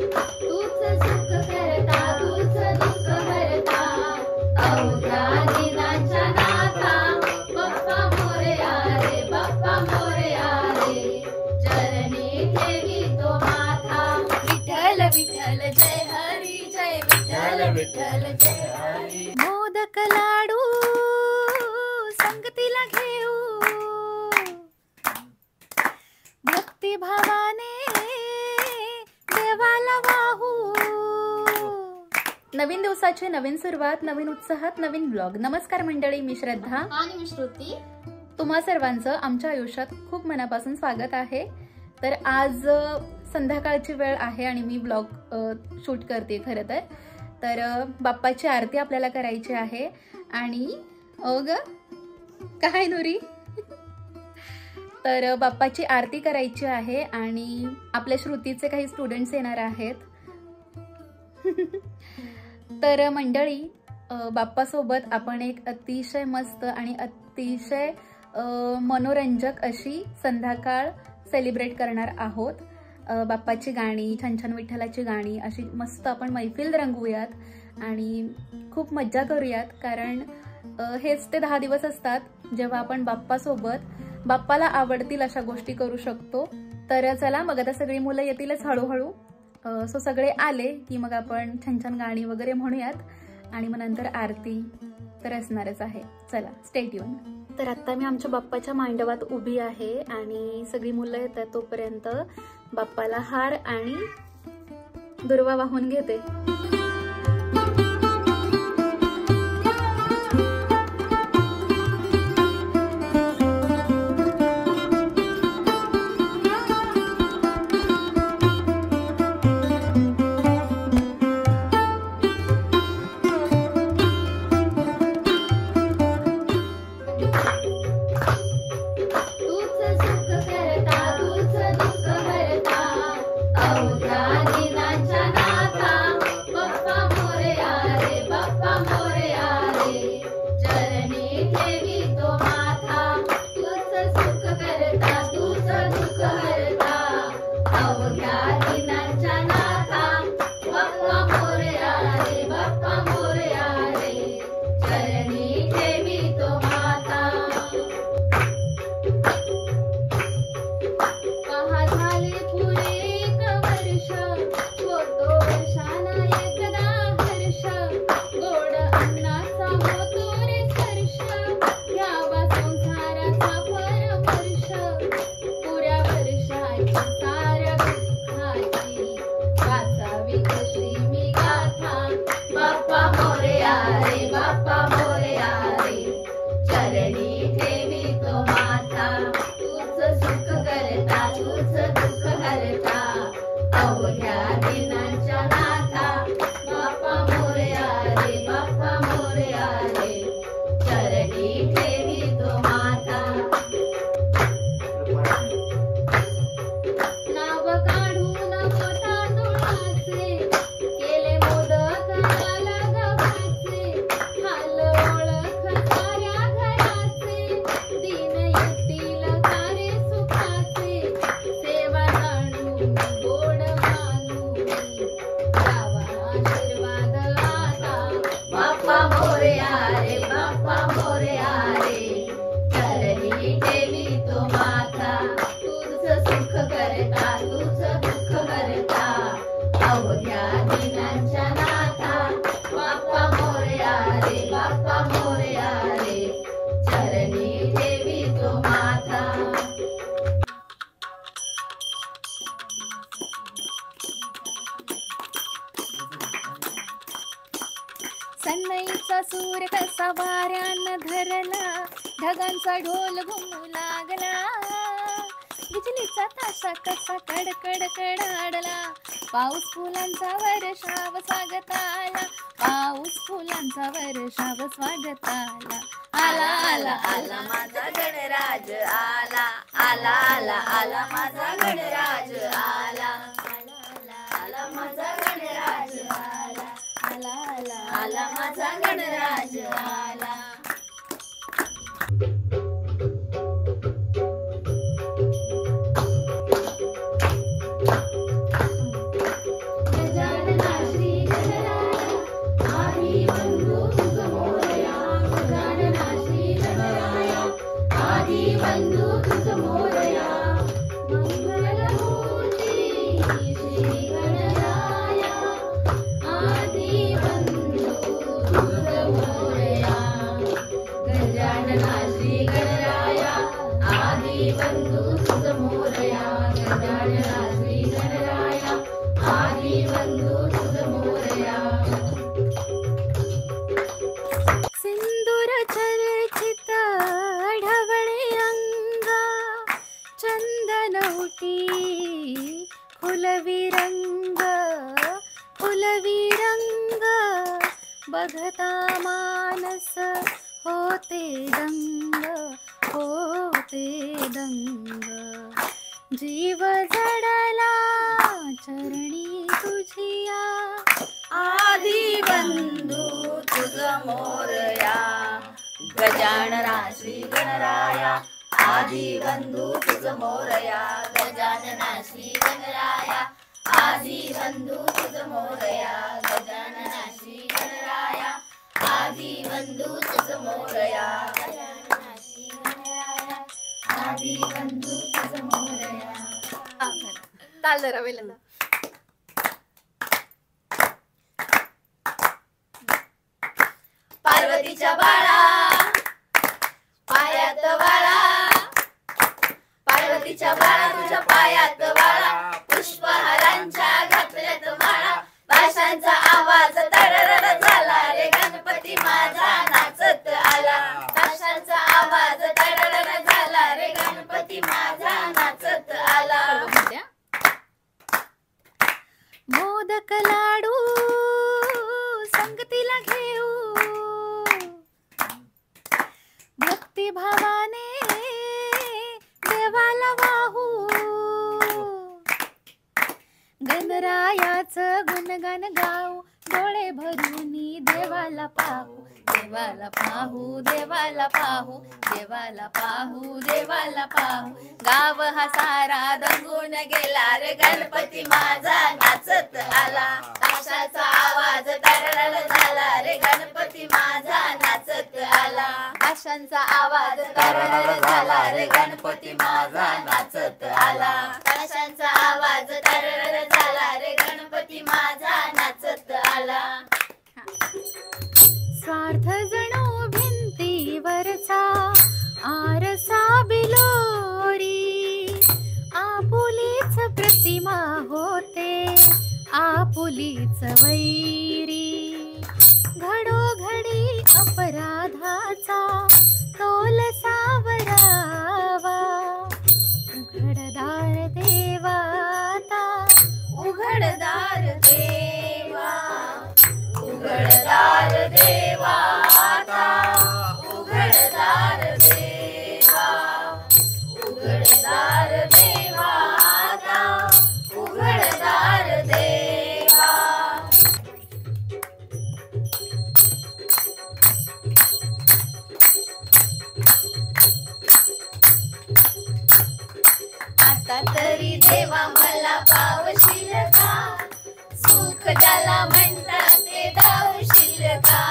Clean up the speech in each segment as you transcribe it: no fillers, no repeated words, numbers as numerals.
तूच सुख करता तूच दुःख हरता अवघ्या दिनांच्या नाथा बाप्पा मोरया रे बाप्पा मोरया रे चरणी ठेवी तो माथा विठ्ठल विठ्ठल जय हरी जय विठ्ठल विठ्ठल जय हरी मोदक लाडू संगतीला घेऊ भक्ती भावाने देवाला वाहू। नवीन दिवसाची नवीन सुरुवात, नवीन उत्साहात नवीन ब्लॉग। नमस्कार मंडळी, मी श्रद्धा आणि मी श्रुती। तुम्हा सर्वांचं आमच्या आयुष्यात खूप मनापासून स्वागत आहे। तर आज संध्याकाळची वेळ आहे आणि मी ब्लॉग शूट करते खरं तर बाप्पाची आरती आपल्याला करायची आहे आणि काय नुरी तर बाप्पाची आरती करायची आहे आणि आपल्या श्रुतीचे काही स्टुडंट्स येणार आहेत। तर मंडळी, बाप्पासोबत आपण एक अतिशय मस्त आणि अतिशय मनोरंजक अशी संध्याकाळ सेलिब्रेट करणार आहोत। बाप्पाची गाणी, छान छान विठ्ठलाची गाणी, अशी मस्त आपण मैफिल रंगवूयात आणि खूप मज्जा करूयात। कारण हेच ते 10 दिवस असतात जेव्हा आपण बाप्पासोबत बाप्पाला आवडतील अशा गोष्टी करू शकतो। तर चला मग आता सगळी मुलं येतीलच हळूहळू। सो सगळे आले की मग आपण छान छान गाणी वगैरे म्हणूयात आणि मग नंतर आरती तर असणारच आहे। चला स्टे ट्यून। तर आता मी आमच्या बाप्पाच्या मांडवात उभी आहे आणि सगळी मुलं येतात तोपर्यंत बाप्पाला हार आणि दुर्वा वाहून घेते। सन्नाईचा सूर कसा वाऱ्यानं धरला, ढगांचा ढोल घुमू लागला, बिजलीचा ताशा कसा कडकड कडाडला, पाऊस फुलांचा वर्षाव स्वागताला, पाऊस फुलांचा वर्षाव स्वागताला। आला आला आला माझा गणराज आला, आला आला आला माझा गणराज आला, आला माझा गणराज आला, आला आला आला माझा गणराज आला। बघता मानस होते दंग, होते दंग. जीव जडला चरणी तुझिया, आदि बंधू तुझ मोरया. गजानना श्री गणराया, आदि बंधू तुझ मोरया. गजानना श्री गणराया, आदि बंधू तुझ मोरया. गजानना श्री गणराया, आदि बंधू तुझ मोरया. गजानना श्री गणराया, आदि बंधू तुझ मोरया. ताल जरा वेळेला. पार्वतीच्या बाळा पायात बाळा, पार्वतीच्या बाळा तुझ्या पायात बाळा. पुष्पहारांच्या घातल्यात माळा, भाषांचा आवाज तडरड झाला रे. गणपती माझा नाचत आला, भाषांचा आवाज तडरड झाला रे. गणपती माझा नाचत आला. मोदक लाडू संगतीला घेऊ, भक्ती भावाने देवाला वाहू. गणरायाचं गुणगान गाऊ, डोळे भरून देवाला पाहू. देवाला पाहू, देवाला पाहू, देवाला पाहू, देवाला पाहू. गाव हा सारा दंगून गेला रे. गणपती माझा नाचत आला, ताशाचा आवाज तडरड झाला रे. गणपती माझा नाचत आला, आशांचा आवाज तडरड झाला रे. गणपती माझा नाचत आला, ताशांचा आवाज तडरड झाला रे. गणपती माझा नाचत आला. स्वार्थ जणू भिंतीवरचा आरसा बिलोरी, आपुलीच प्रतिमा होते आपुलीच वैरी. घडोघडी अपराधाचा तोल सावरावा, उघडदार देवाता, उघडदार देवा, उघडदार देवा आता. उघडदार देवा, उघडदार देवा आता. उघडदार देवा. आता तरी देवा मला पावशील का, सुख ज्याला म्हणतात ते दावशील का.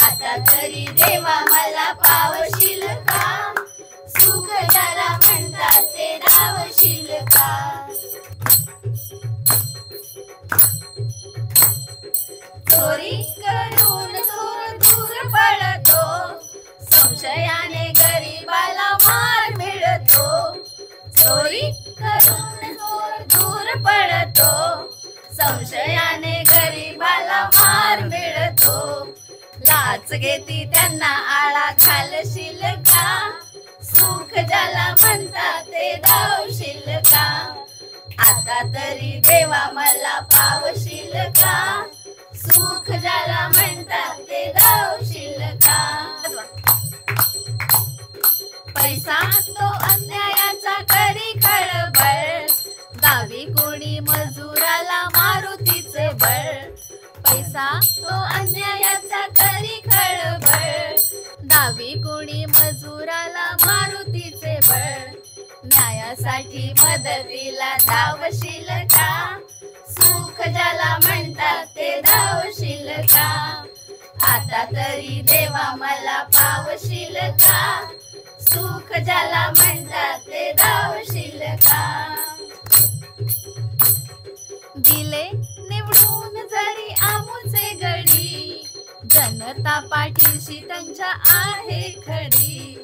आता तरी देवा मला पावशील का, सुख ज्याला म्हणतात ते दावशील का. चोरी करून चोर दूर पळतो, संशयाने गरीबाला मार मिळतो. चोरी करून चोर दूर पळतो, संशयाने गरीबाला मार मिळतो. लाच घेती त्यांना आळा घालशील का, सुख ज्याला म्हणतात ते दावशील का. आता तरी देवा मला पावशील का, सुख ज्याला म्हणतात ते दावशील का. पैसा तो अन्यायाचा करी खळबळ, गावी कोणी मजुराला मारुतीचे बळ. पैसा तो अन्यायाचा करी खळबळ, दावी कोणी मजुराला मारुतीचे बळ. न्यायासाठी मदतीला धावशील का, सुख ज्याला म्हणतात ते धावशील का. आता तरी देवा मला पावशील का, सुख ज्याला म्हणतात ते धावशील का. दिले निवडून जरी आमुचे गडी, जनता पाठीशी त्यांच्या आहे खडी.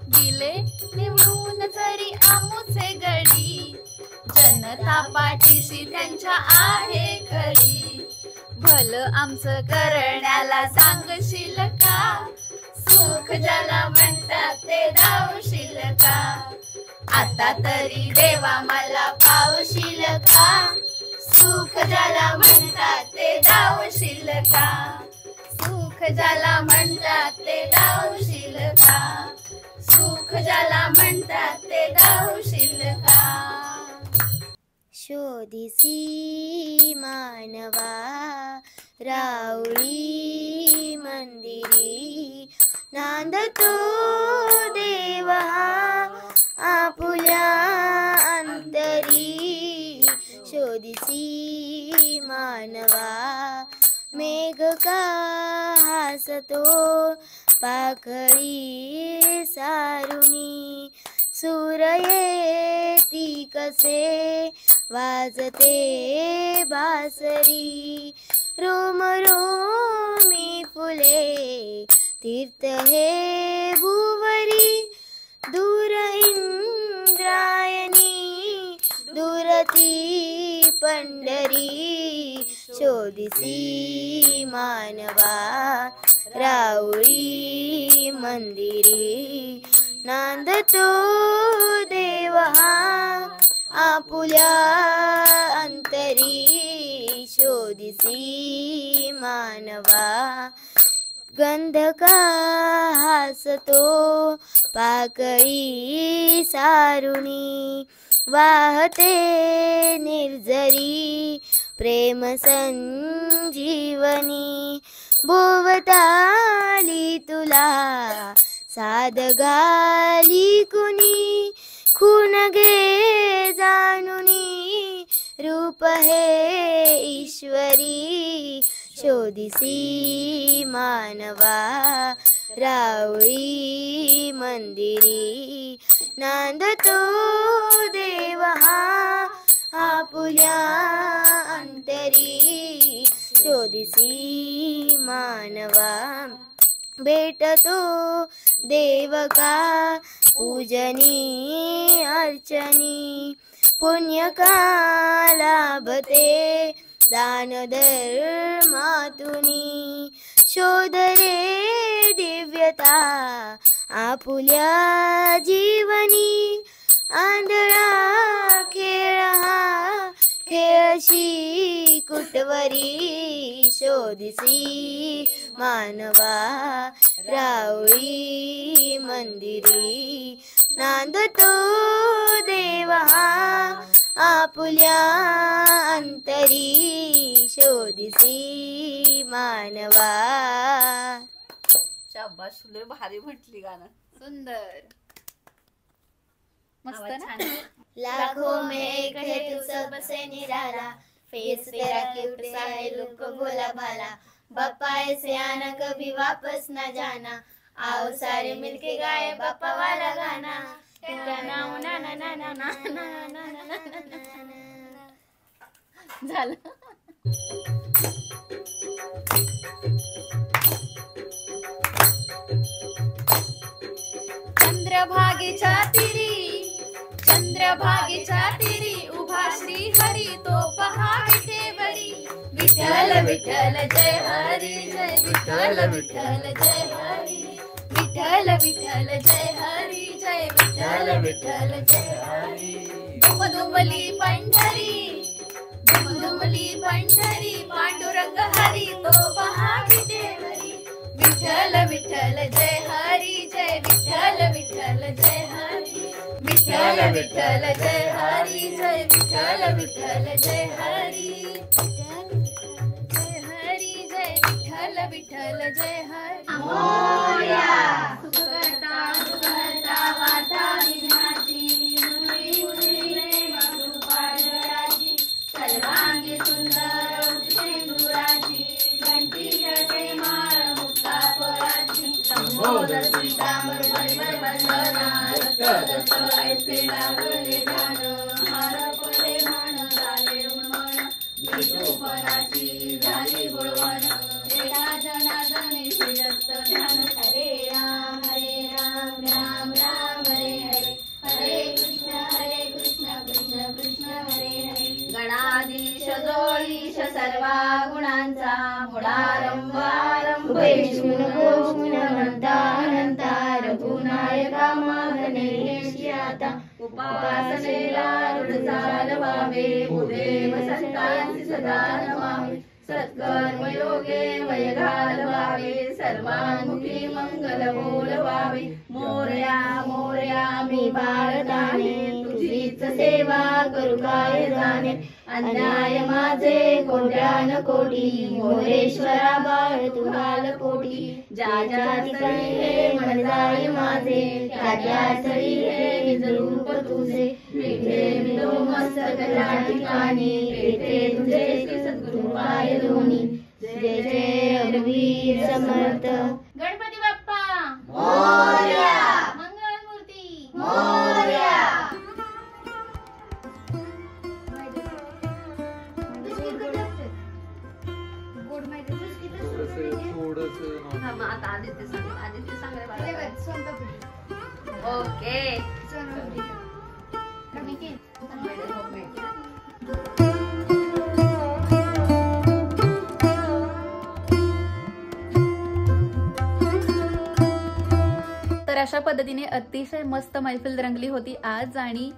दिले निवडून जरी आमुचे गडी, जनता पाठीशी त्यांच्या आहे खडी. भलं आमचं करण्याला सांगशील का, सुख ज्याला म्हणतात ते धावशील का. आता तरी देवा मला पावशील का, सुख ज्याला म्हणतात ते धावशील का. ज्याला म्हणतात ते दावशील का, सुख ज्याला म्हणतात ते दावशील का. शोधिसी मानवा राऊळी मंदिरी, नांदतो देव आपुल्या अंतरी. शोधिसी मानवा मेघ का हसतो पाखळी सारुणी, सूर येती कसे वाजते बासरी. रोम रोमी फुले तीर्थ हे भुवरी, दूर इंद्रायणी दूरती पंढरी. शोधिसी मानवा राऊळी मंदिरी, नांदतो देव आपुल्या अंतरी. शोधिसी मानवा गंध का हसतो पाकळी सारुणी, वाहते निर्झरी प्रेम संजीवनी. भोवताली तुला साद घाली कुणी, खून घे जाणुनी रूप हे ईश्वरी. शोधिसी मानवा राऊळी मंदिरी, नांदतो देव आपुल्या अंतरी. शोधिसी मानवा भेटतो देव का पूजनी अर्चनी, पुण्य का लाभते दान धर्मातुनी. शोध रे दिव्यता आपुल्या जीवनी, आंधळा खेळ हा खेळशी कुटवरी. शोधिसी मानवा राऊळी मंदिरी, नांदतो देव आपुल्या अंतरी. शोधिसी मानवा. शाबास, लय भारी म्हटली गाणं. सुंदर, मस्त ना. लाखों में एक है तू सबसे निराला, फेस तेरा क्यूट सा है लुक भोला भाला. बापा ऐसे आना कभी वापस ना जाना, आओ सारे मिलके गाए बापा वाला गाना. झालं. चंद्रभागेच्या तीरी, चंद्रभागेच्या तीरी उभा श्री हरी तो पहा विठेवरी. विठ्ठल विठ्ठल जय हरी जय विठ्ठल विठ्ठल जय हरी. विठ्ठल विठ्ठल जय हरी जय विठ्ठल विठ्ठल जय हरी. दुमदुमली पंढरी, दुमदुमली पंढरी पांडुरंग हरी तो पहा विठेवरी. विठ्ठल विठ्ठल जय हरी जय विठ्ठल विठ्ठल जय हरी. विठ्ठल विठ्ठल जय हरी जय विठ्ठल विठ्ठल जय हरी. जय हरी जय विठ्ठल विठ्ठल जय हरी. मोरया सुखकर्ता सुखहर्ता वार्ता विघ्नाची, मुरली मुरली मधुपाडराची, सर्वांगी सुंदर सिंदुराची, घंटी जळते माळ मुक्ता फळाची. संबोधर पीतांबर परिमळ बंधना, रक्त ऐसे लागले ध्यान, हार पडले मान झाले उन्मन, विठोपणाची झाली गुळवण, एका जनार्दनी श्रीरक्त ध्यान. हरे राम राम राम हरे हरे, हरे कृष्ण कृष्ण कृष्ण हरे हरे. गणाधीश जोडीश सर्वा गुणांचा, मुळारंभ आरंभ घोषून म्हणता अनंता, रघुनायका मागणे आता. उपासनेला दृढ चालवावे, भूदेव संतांची सदा नमावे. सत्कर्मयोगे वय घालवावे, सर्वांमुखी मंगल बोलवावे. मोरया मोरया मी बाळदाने, तुझीच सेवा करू काय जाणे. अन्याय माझे कोट्यान कोटी, मोरेश्वरा बाळ तू घाल पोटी. ज्या ज्या स्थळी हे मन जाई माझे, त्या त्या स्थळी हे निज रूप तुझे. विठे विलो मस्तक त्या ठिकाणी, पेटे तुझे श्री सद्गुरु पाय दोन्ही. जय जय रघुवीर समर्थ. गणपती बाप्पा मोरया, मंगलमूर्ती मोरया. ओके तर अशा पद्धतीने अतिशय मस्त मैफिल रंगली होती आज आणि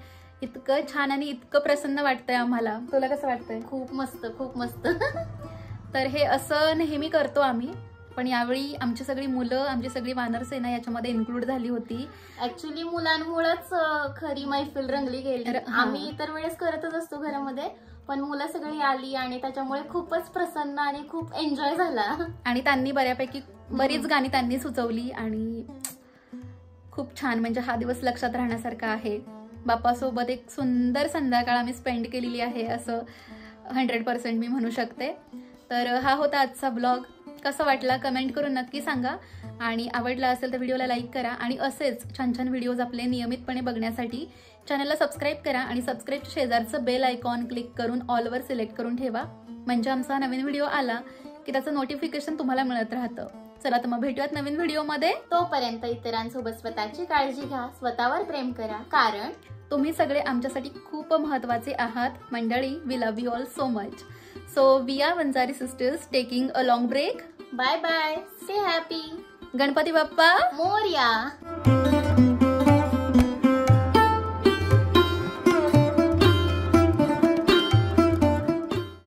इतकं छान आणि इतकं प्रसन्न वाटतंय आम्हाला. तुला कसं वाटतंय? खूप मस्त खूप मस्त. तर हे असं नेहमी करतो आम्ही, पण यावेळी आमची सगळी मुलं, आमची सगळी वानर सेना याच्यामध्ये इन्क्लूड झाली होती. ऍक्च्युली मुलांमुळेच खरी मैफिल रंगली गेली. आम्ही इतर वेळेस करतच असतो घरामध्ये, पण मुलं सगळी आली आणि त्याच्यामुळे खूपच प्रसन्न आणि खूप एन्जॉय झाला. आणि त्यांनी बऱ्यापैकी बरीच गाणी त्यांनी सुचवली आणि खूप छान, म्हणजे हा दिवस लक्षात राहण्यासारखा आहे. बाप्पासोबत एक सुंदर संध्याकाळ आम्ही स्पेंड केलेली आहे असं 100% मी म्हणू शकते. तर हा होता आजचा ब्लॉग. कसा वाटला कमेंट करून नक्की सांगा आणि आवडला असेल तर व्हिडिओला लाईक करा आणि असेच छान छान व्हिडिओज आपले नियमितपणे बघण्यासाठी चॅनलला सबस्क्राईब करा आणि सबस्क्राईब शेजारचं बेल आयकॉन क्लिक करून ऑलवर सिलेक्ट करून ठेवा, म्हणजे आमचा नवीन व्हिडिओ आला की त्याचं नोटिफिकेशन तुम्हाला मिळत राहतं. चला तर मग भेटूयात नवीन व्हिडिओमध्ये. तोपर्यंत इतरांसोबत स्वतःची काळजी घ्या, स्वतःवर प्रेम करा, कारण तुम्ही सगळे आमच्यासाठी खूप महत्त्वाचे आहात. मंडळी, we love you all so much. So we are Vanjari sisters taking a long break. Bye bye, stay happy. Ganpati Bappa Morya.